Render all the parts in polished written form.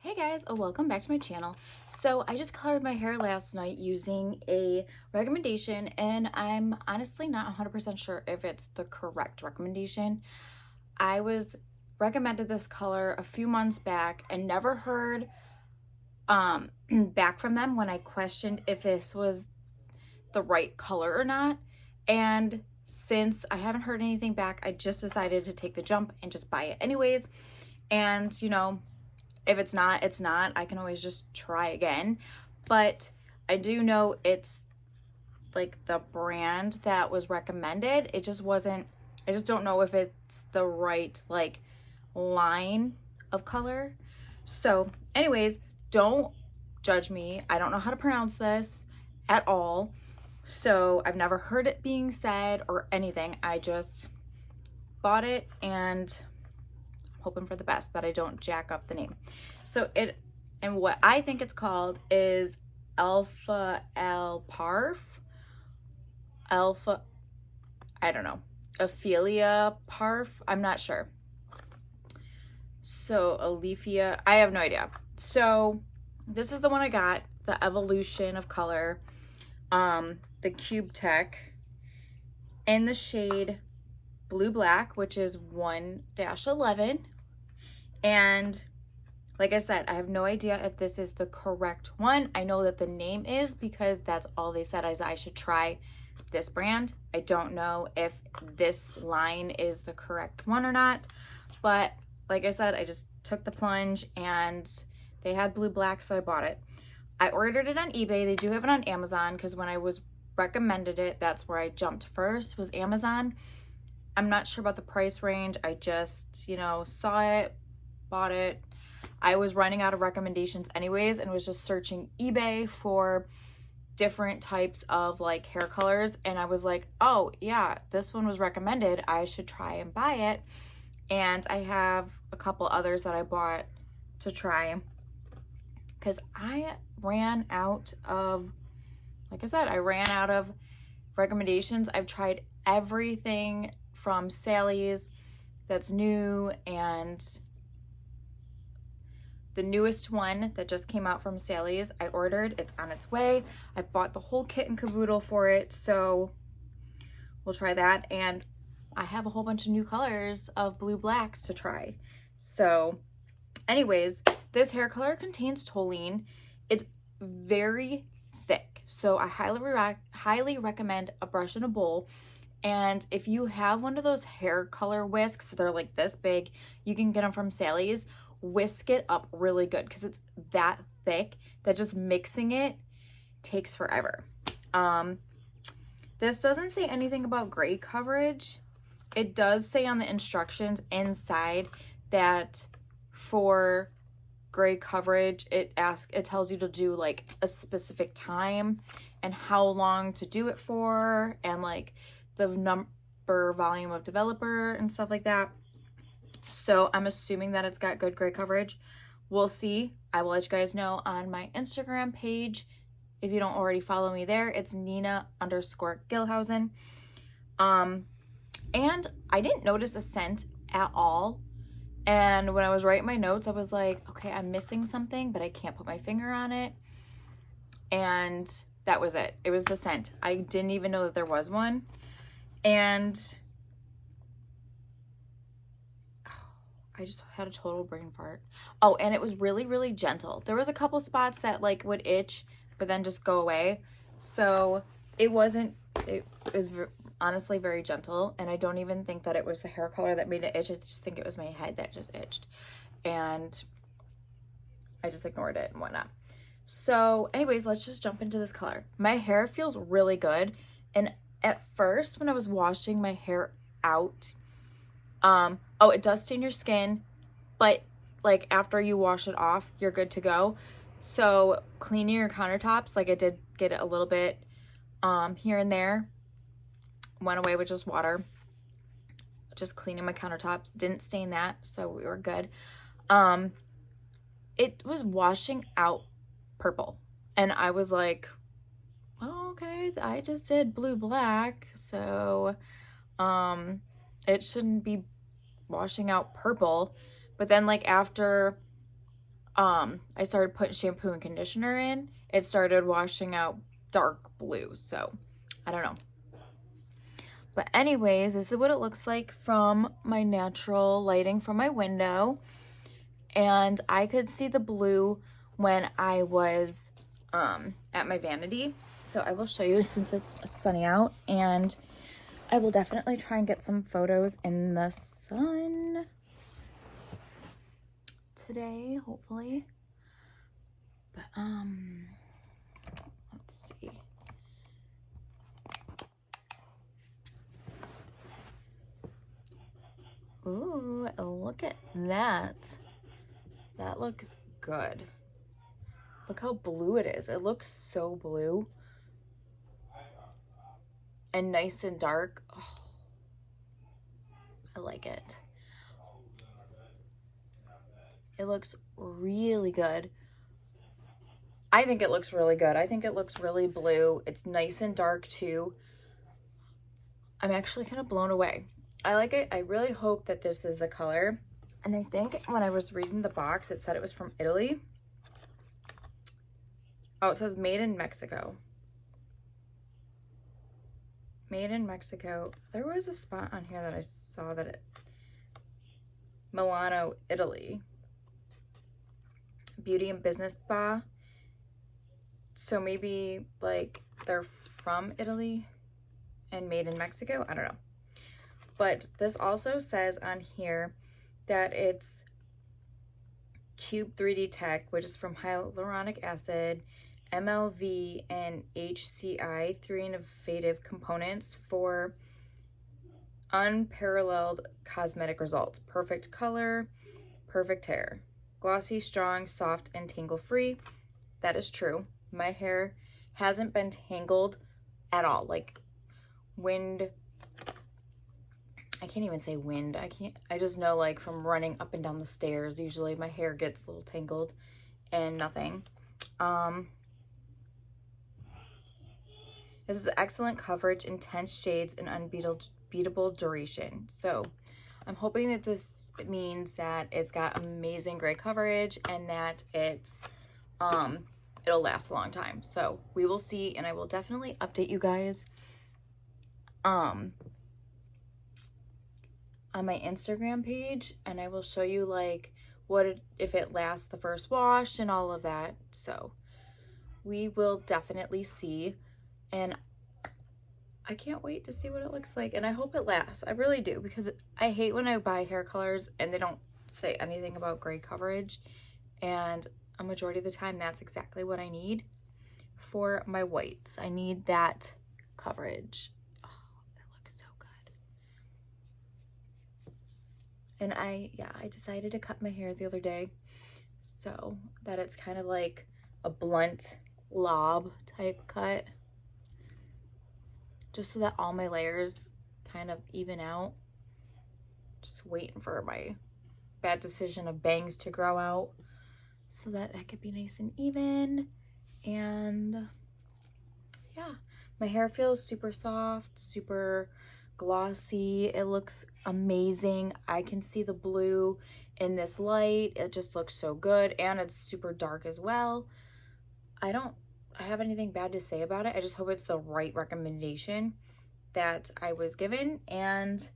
Hey guys, welcome back to my channel. So I just colored my hair last night using a recommendation, and I'm honestly not 100% sure if it's the correct recommendation. I was recommended this color a few months back and never heard back from them when I questioned if this was the right color or not. And since I haven't heard anything back, I just decided to take the jump and just buy it anyways. And if it's not, it's not. I can always just try again. But I do know it's like the brand that was recommended. It just wasn't, I just don't know if it's the right like line of color. So anyways, don't judge me. I don't know how to pronounce this at all. So I've never heard it being said or anything. I just bought it and hoping for the best that I don't jack up the name. So and what I think it's called is Alfaparf. I don't know. Alfaparf. I'm not sure. So Alephia, I have no idea. So this is the one I got, the Evolution of Color, the Cube Tech, in the shade Blue Black, which is 1-11. And like I said, I have no idea if this is the correct one. I know that the name is because that's all they said is I should try this brand. I don't know if this line is the correct one or not, but like I said, I just took the plunge and they had Blue Black, so I bought it. I ordered it on eBay. They do have it on Amazon because when I was recommended it, that's where I jumped first, was Amazon. I'm not sure about the price range. I just, saw it, bought it. I was running out of recommendations anyways and was just searching eBay for different types of like hair colors, and I was like, oh yeah, this one was recommended, I should try and buy it. And I have a couple others that I bought to try because I ran out of, like I said, I ran out of recommendations. I've tried everything from Sally's that's new, and the newest one that just came out from Sally's, I ordered. It's on its way. I bought the whole kit and caboodle for it, so we'll try that. And I have a whole bunch of new colors of Blue Blacks to try. So anyways, this hair color contains toluene. It's very thick, so I highly recommend a brush in a bowl. And if you have one of those hair color whisks, they're like this big, you can get them from Sally's. Whisk it up really good because it's that thick that just mixing it takes forever. This doesn't say anything about gray coverage. It does say on the instructions inside that for gray coverage, it tells you to do like a specific time and how long to do it for, and like the number volume of developer and stuff like that. So I'm assuming that it's got good gray coverage. We'll see. I will let you guys know on my Instagram page. If you don't already follow me there, it's Nina_Gilhousen. And I didn't notice a scent at all. And when I was writing my notes, I was like, okay, I'm missing something, but I can't put my finger on it. And that was it. It was the scent. I didn't even know that there was one. And I just had a total brain fart. Oh, and it was really, really gentle. There was a couple spots that like would itch, but then just go away. So it was honestly very gentle. And I don't even think that it was the hair color that made it itch. I just think it was my head that just itched. And I just ignored it and whatnot. So anyways, let's just jump into this color. My hair feels really good. And at first when I was washing my hair out, oh, it does stain your skin, but like after you wash it off, you're good to go. So cleaning your countertops, like I did get a little bit here and there, went away with just water. Just cleaning my countertops, didn't stain that, so we were good. It was washing out purple, and I was like, oh, okay, I just did Blue Black, so it shouldn't be washing out purple. But then like after I started putting shampoo and conditioner in, it started washing out dark blue. So I don't know. But anyways, this is what it looks like from my natural lighting from my window. And I could see the blue when I was at my vanity. So I will show you since it's sunny out, and I will definitely try and get some photos in the sun today, hopefully. But let's see. Ooh, look at that. That looks good. Look how blue it is. It looks so blue. And nice and dark. Oh, I like it. It looks really good. I think it looks really good. I think it looks really blue. It's nice and dark too. I'm actually kind of blown away. I like it. I really hope that this is the color. And I think when I was reading the box, it said it was from Italy. Oh, it says made in Mexico. Made in Mexico. There was a spot on here that I saw that it, Milano, Italy. Beauty and business spa. So maybe like they're from Italy and made in Mexico. I don't know. But this also says on here that it's Cube 3D Tech, which is from hyaluronic acid, MLV, and HCI, 3 innovative components for unparalleled cosmetic results. Perfect color, perfect hair. Glossy, strong, soft, and tangle-free. That is true. My hair hasn't been tangled at all. Like wind, I can't even say wind. I just know like from running up and down the stairs, usually my hair gets a little tangled and nothing. This is excellent coverage, intense shades, and unbeatable duration. So I'm hoping that this means that it's got amazing gray coverage and that it's it'll last a long time. So we will see, and I will definitely update you guys on my Instagram page, and I will show you like if it lasts the first wash and all of that. So we will definitely see, and I can't wait to see what it looks like, and I hope it lasts. I really do, because I hate when I buy hair colors and they don't say anything about gray coverage, and a majority of the time that's exactly what I need for my whites. I need that coverage. Oh, it looks so good. And I decided to cut my hair the other day so that it's kind of like a blunt lob type cut, just so that all my layers kind of even out. Just waiting for my bad decision of bangs to grow out so that could be nice and even. And yeah, my hair feels super soft, super glossy. It looks amazing. I can see the blue in this light. It just looks so good, and it's super dark as well. I don't have anything bad to say about it. I just hope it's the right recommendation that I was given. And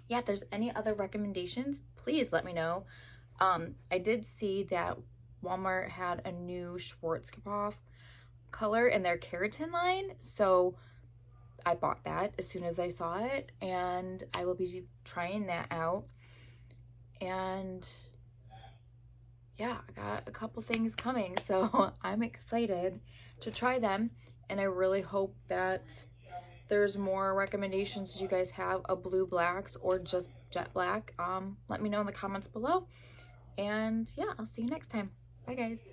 yeah, if there's any other recommendations, please let me know. I did see that Walmart had a new Schwarzkopf color in their keratin line, so I bought that as soon as I saw it, and I will be trying that out. And yeah, I got a couple things coming, so I'm excited to try them, and I really hope that there's more recommendations you guys have of blue blacks or just jet black. Let me know in the comments below, and yeah, I'll see you next time. Bye guys.